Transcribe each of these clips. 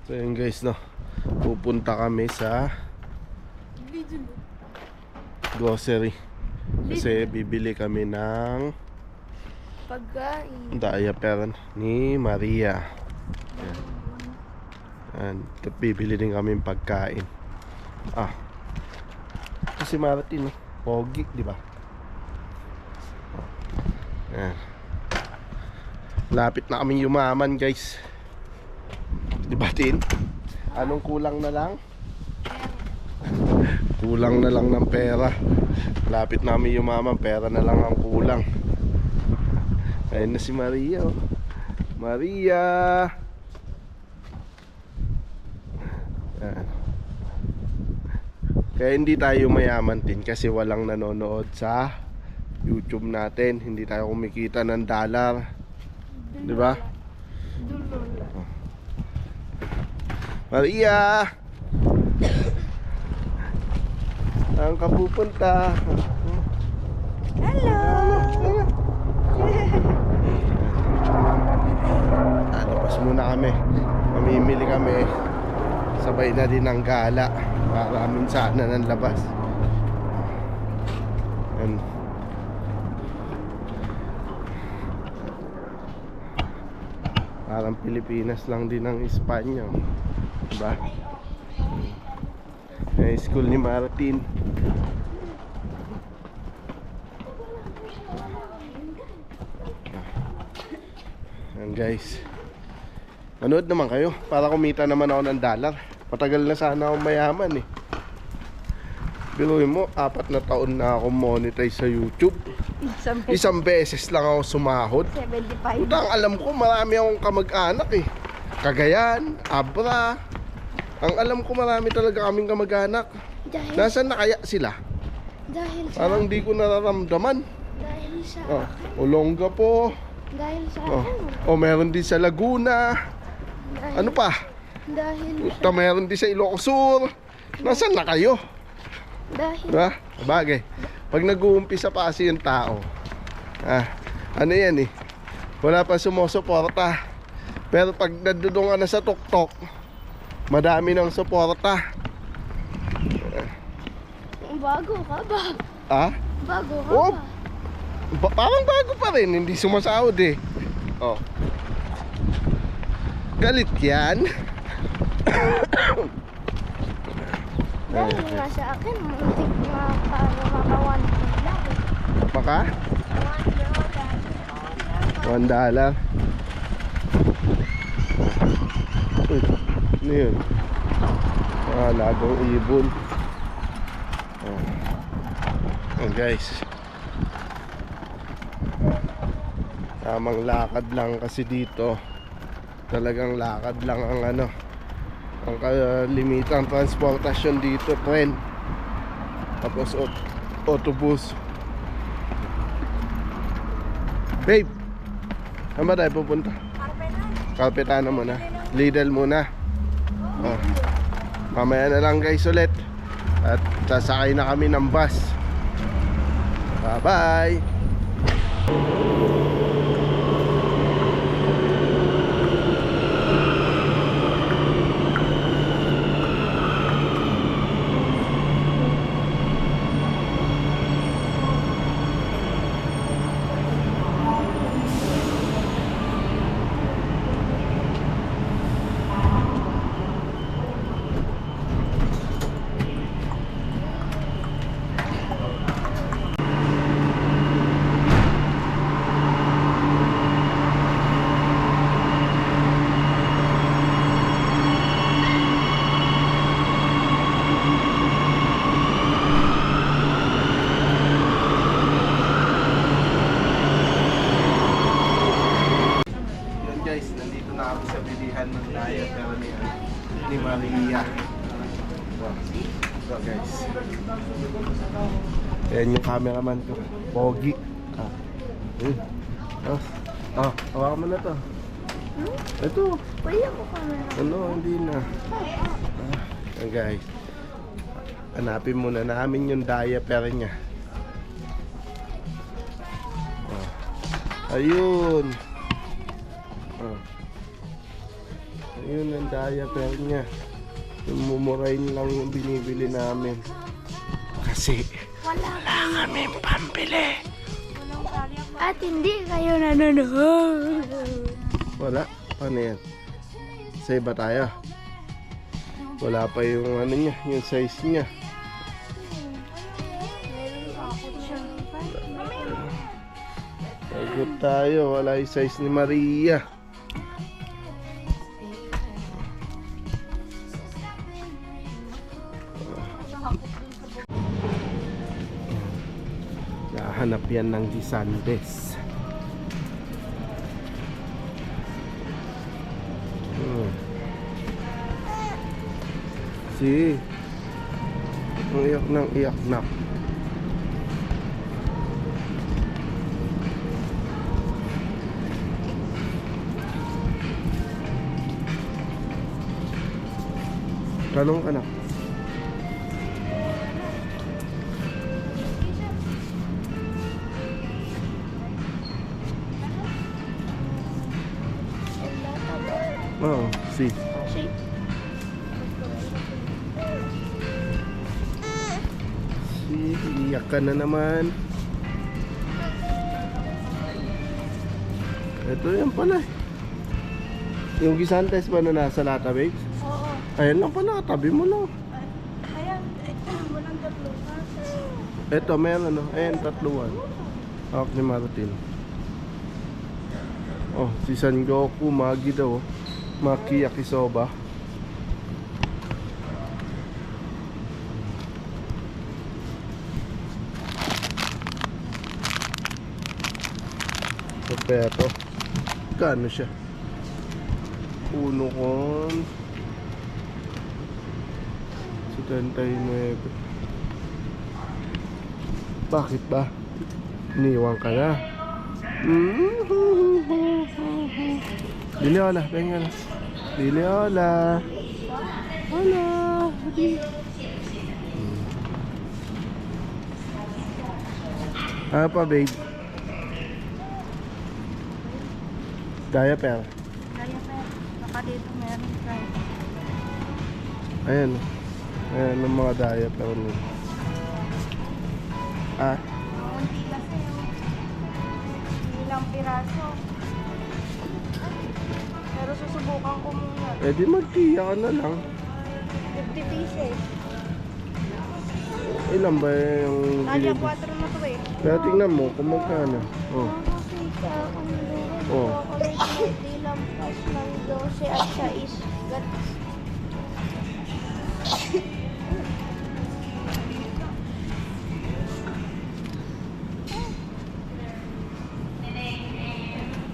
So yun guys, no, pupunta kami sa grocery kasi bibili kami ng pagkain. diaper ni Maria. Yan. At bibili din kami ng pagkain. Kasi Martin, no? Pogi, di ba? Yan. Lapit na kami yumaman guys. Di ba Tin? Anong kulang na lang? Kulang na lang ng pera. Lapit na kami yumaman, pera na lang ang kulang. Ayun na si Maria, oh. Maria! Yan. Kaya hindi tayo mayaman din kasi walang nanonood sa YouTube natin. Hindi tayo kumikita ng dollar. Di ba? Maria! Saan ka pupunta? Hello! Labas muna kami. Mamimili kami. Sabay na din ang gala. Maraming sana ng labas. And parang Pilipinas lang din ang Espanya, diba? May school ni Martin. Yan guys, manood naman kayo para kumita naman ako ng dollar. Matagal na sana akong mayaman eh. Biruin mo, 4 na taon na ako monetize sa YouTube. Isang beses lang ako sumahod. 75. Utang, alam ko marami akong kamag-anak eh. Cagayan, Abra. Ang alam ko marami talaga kaming kamag-anak. Nasaan na kaya sila? Dahil sa Parang di ko nararamdaman. dahil sa Olonga po. dahil sa Meron din sa Laguna. dahil, Ano pa? dahil Meron din sa Ilocos Sur. Nasaan na kayo? dahil Diba? Bagay. Pag nag-uumpisa pa kasi yung tao, ano yan eh, wala pa sumusuporta. Pero pag nandun ka na sa tuktok, madami ng suporta. bago ka ba? Bago ka Oh, ba? parang bago pa rin, hindi sumasahod eh. Galit yan. Dahil nga sa akin, muntik na para makawan lang. Maka? $1. Uy, ano yun? Lagong ibon. Ayan guys, tamang lakad lang kasi dito. Talagang lakad lang ang ang kalimitang transportasyon dito, tren. Tapos autobus. Babe, saan ba tayo pupunta? Carpetana muna. Lidl muna. Mamaya na lang guys ulit. At sasakay na kami ng bus. Bye bye. Ni Maria. So guys, yan yung cameraman ko, Pogi. Hawakan mo na to. Ito. Pwede ako camera. Hindi na. Yan guys, hanapin muna namin yung diaper niya. Ayun. Ayun ang diaper niya. Yung mumurain lang yung binibili namin. Kasi Wala. kaming pambili. At hindi kayo nanonood. Wala? Paano yan? Sa iba tayo? Wala pa yung ano niya, yung size niya. Sagot tayo, wala yung size ni Maria. Nahanap yan ng Gisandes. Si ang iyak ng iyak na. Talong ka na. Oo, si. Iyak ka na naman. Ito yan pala. Yung Gisantes ba na nasa lata, babes? Oo. Ayan lang pala, tabi mo lang. Ayan, walang tatlo. Ito, meron ano. Ayan, tatluan. Hawak ni Martin. Oh, si San Goku, Magi daw. Maki Yakisoba. Pero kano siya? Uno kon 79. Bakit ba? Iniwan ka na. Bili ola, pengen ola. Bili ola. Hola. Apa, babe? Diaper. Baka dito meron tayo. Ayan. Ayan ang mga diaper nila. Ah, Kunti kasi yung ilang piraso. Pero susubukan ko muna. di magtiya ka na lang. 50 pieces. Ilan ba yung Talya binili? 4 na to eh. Kaya tingnan mo kung magkano. Oh. Nakakita ako nila. Oh. Hindi lampas ng 12 at 6.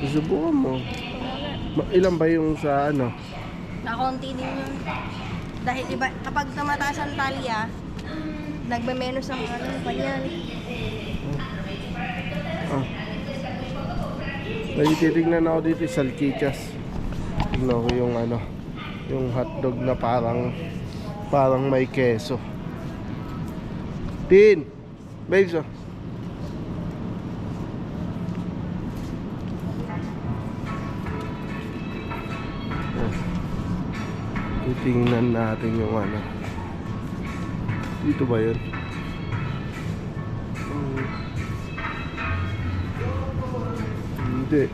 Susubukan mo. Ilan ba yung sa ano? Nakaunti din yun. Dahil iba, kapag tumataas ang talya, nagme-menos ang ano pa yan. Ah. May titignan ako dito sa salchichas. Tignan ko yung ano, yung hotdog na parang may keso. Tin! Babes, oh. Titingnan natin yung ano. Dito ba yun? Hindi.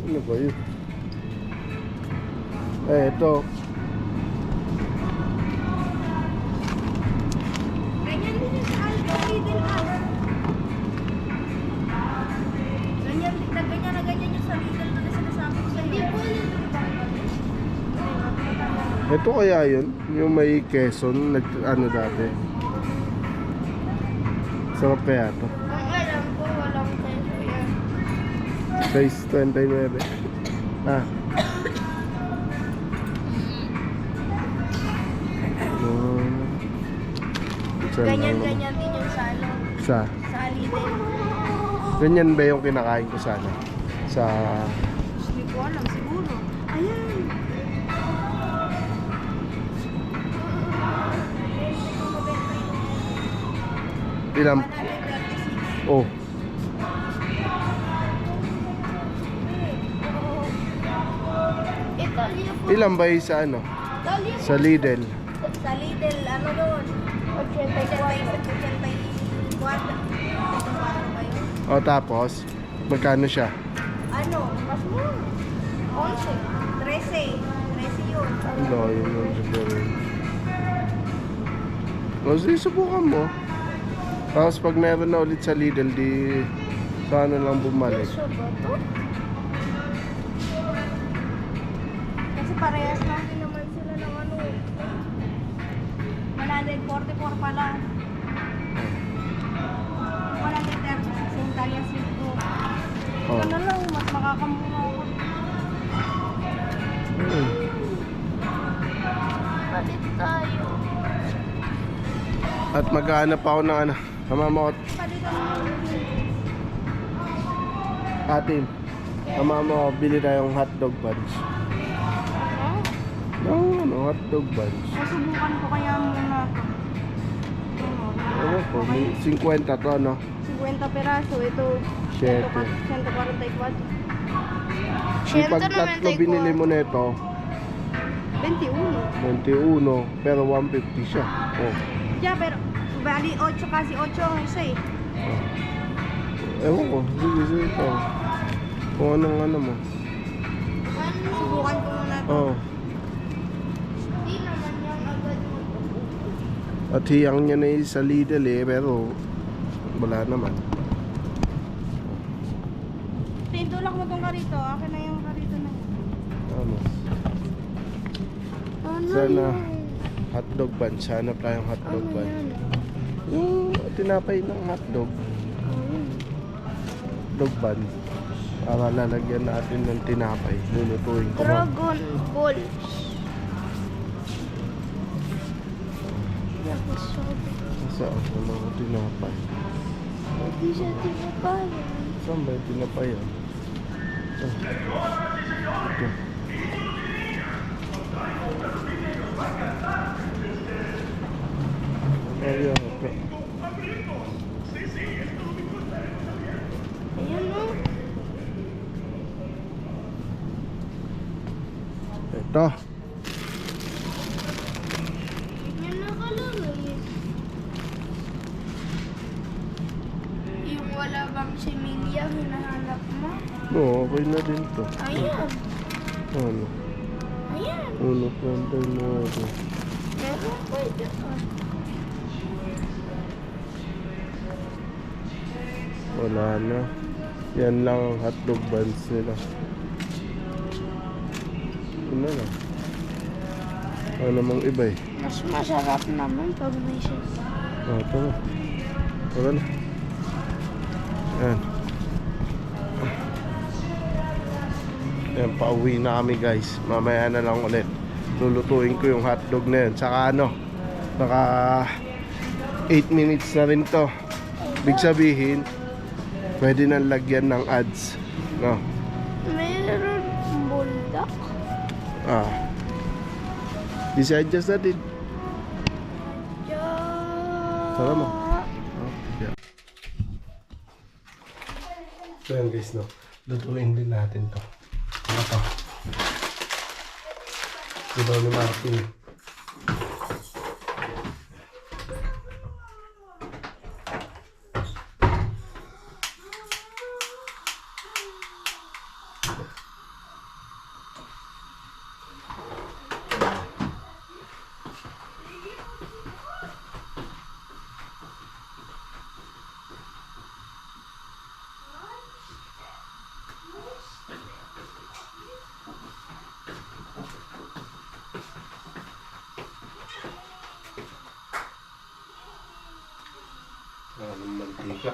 Ano ba yun? Ito. Ganyan din yung sa Aldo, Lidl House. Ganyan na ganyan yung sa Lidl na sinasabi ko sa'yo. Ito kaya yun? Yung may Quezon, ano dati. Sarap kaya to. Ang alam ko, walang peso yan. Size 29. Ah. Ganyan din yung sa ano, Sa sa Lidl. ganyan ba yung kinakain ko sana? Sa Hindi ko alam, siguro. Ayan. ilang 136. oh. Ilan ba yung sa ano? Dali. Sa Lidl? Sa Lidl, ano yun? 84. 84 ba yun? O tapos, magkano siya? Ano? Mas mura. 11. 13. 13 yun. Ano, yun yung siguro. O, sige, subukan mo. Tapos pag meron na ulit sa Lidl, di sana lang bumalik. Piso ba to? Kasi parehas lang din naman sila ng ano. 144 pa lang. 130 St. Talia's Silko. Oh. Ito na lang, mas makakamura ako. Palit tayo. At maghahanap ako ng ano, mamamot. Palito naman. Atin, mamamo, bili tayong hotdog buns. Huh? Yung ano, hotdog buns. Susubukan ko kaya muna ito. Ano po, may 50 to, no? 50 peraso. Ito, Siyete. 144. Yung pag tatlo binili mo nito, 21. 21, pero 150 siya. Oh. Yeah, pero bali 8 kasi 8 ang isa eh. Ewan ko, sige ito. Kung anong ano mo. Subukan ko muna ito. Oh. Hindi naman yan agad mo. At hiyang niya na yung sa Lidl eh, pero wala naman. Tintulak mo tong karito. Akin na yung karito na yun. Ano? Ano Sana yan? hotdog buns. Hanap tayong hotdog Ano buns. yan? Yung tinapay ng hotdog. Dog bun. Para lalagyan natin ng tinapay. Lulutuin ko. Dragon Balls. Yakisoba. Saan ang mga tinapay? Hindi siya tinapayan. Saan ba yung tinapay yan? Ito. Ayan, ito. Ayan o. Ito. Yan nakalagay. Yung wala bang similya hinahanap mo? Oo, okay na din to. Ayan. Ano? Ayan. Ano pantay na ito? Meron pa dyan. Wala na. Yan lang ang hotdog buns nila. Ano na? Ano namang iba eh. Mas masarap naman pag may sauce. Oh, ito na. Tara na. Yan. Yan, pauwi na kami guys. Mamaya na lang ulit. Lulutuin ko yung hotdog na yun. Saka ano, baka 8 minutes na rin to. Ibig sabihin, pwede nang lagyan ng ads. No? Meron buldak. Ah. Decide just natin. Diyan. Tara mo. Yeah. So yan guys, no? Lutuin din natin to. Ito. Diba ni Martin? Anong mantika?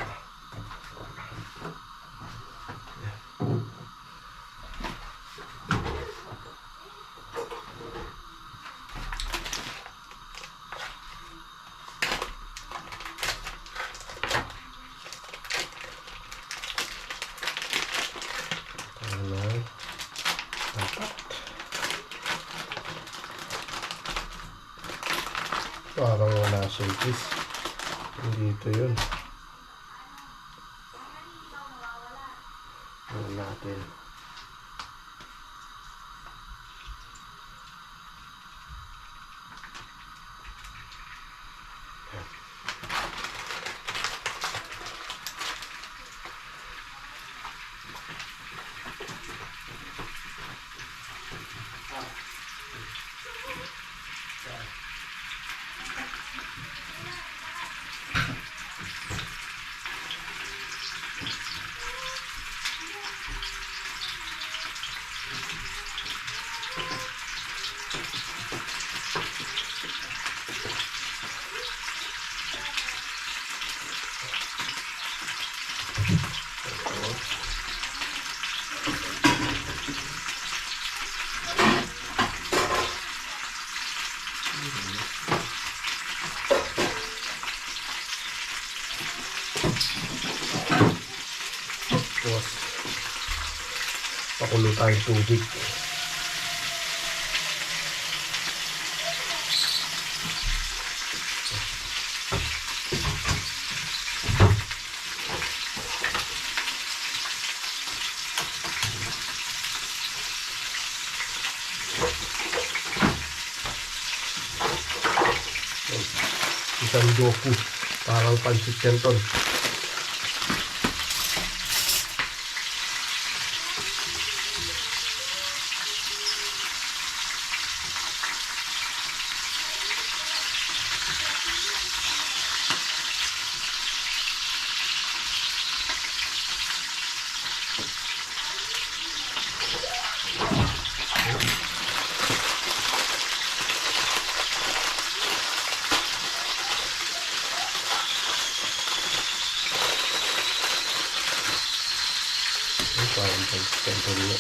Ayan. Apat. Parang wala siyang kiss. Dito yun. Ano natin? Pakulo tayong tubig. Isang doku, parang pansit canton. Parang pansit canton nga.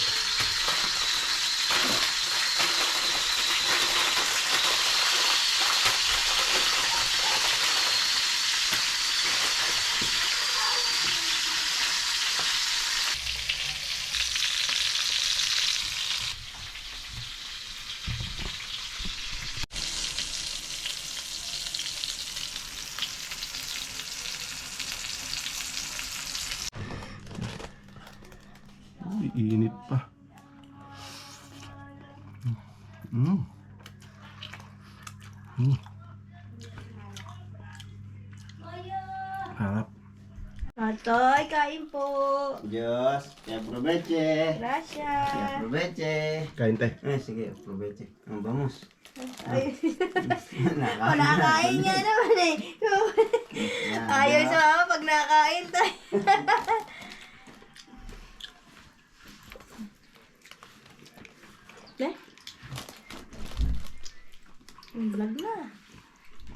Uy, init pa. Mm. Mm. Harap. Atoy, kain po. Diyos, kaya proveche. Kaya Gracias. proveche. Kain tayo. Sige, proveche. Ang bangus. Ay, nakain niya naman eh. Ayaw sa mama pag nakain tayo. Ne? Ang vlog na.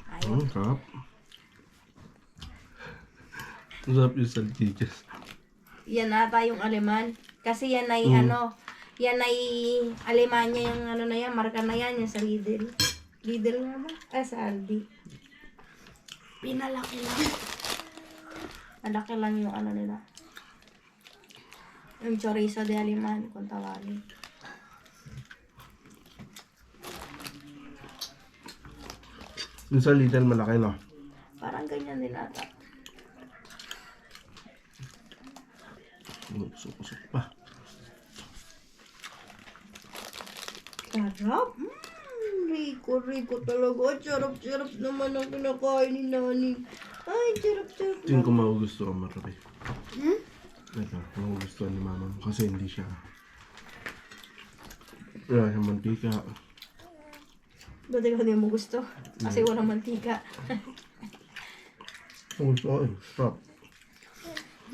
Ayaw. Sarap. Sarap yung salchichas. Yan ata yung Aleman. Kasi yan ay ano, yan ay Alemanya yung ano na yan, marka na yan, yung sa Lidl. Lidl nga ba? Sa Aldi. Pinalaki lang. Malaki lang yung ano nila. Yung chorizo de Aleman, kung tawagin. Yung sa Lidl malaki, no? Parang ganyan din ata. Pusok-pusok pa. Sarap. Rico talaga. Sarap naman ang kinakain ni Nani. Ay, sarap. Tingin ko magugustuhan mo, Rabi. Ito, magugustuhan ni mama mo kasi hindi siya. Wala siyang mantika. Dati ko hindi mo gusto. Kasi walang mantika. Magustuhan. Stop.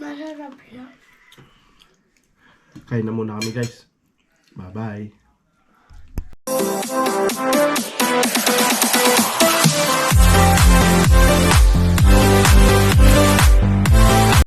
Masarap siya. Kain na muna kami, guys. Bye-bye.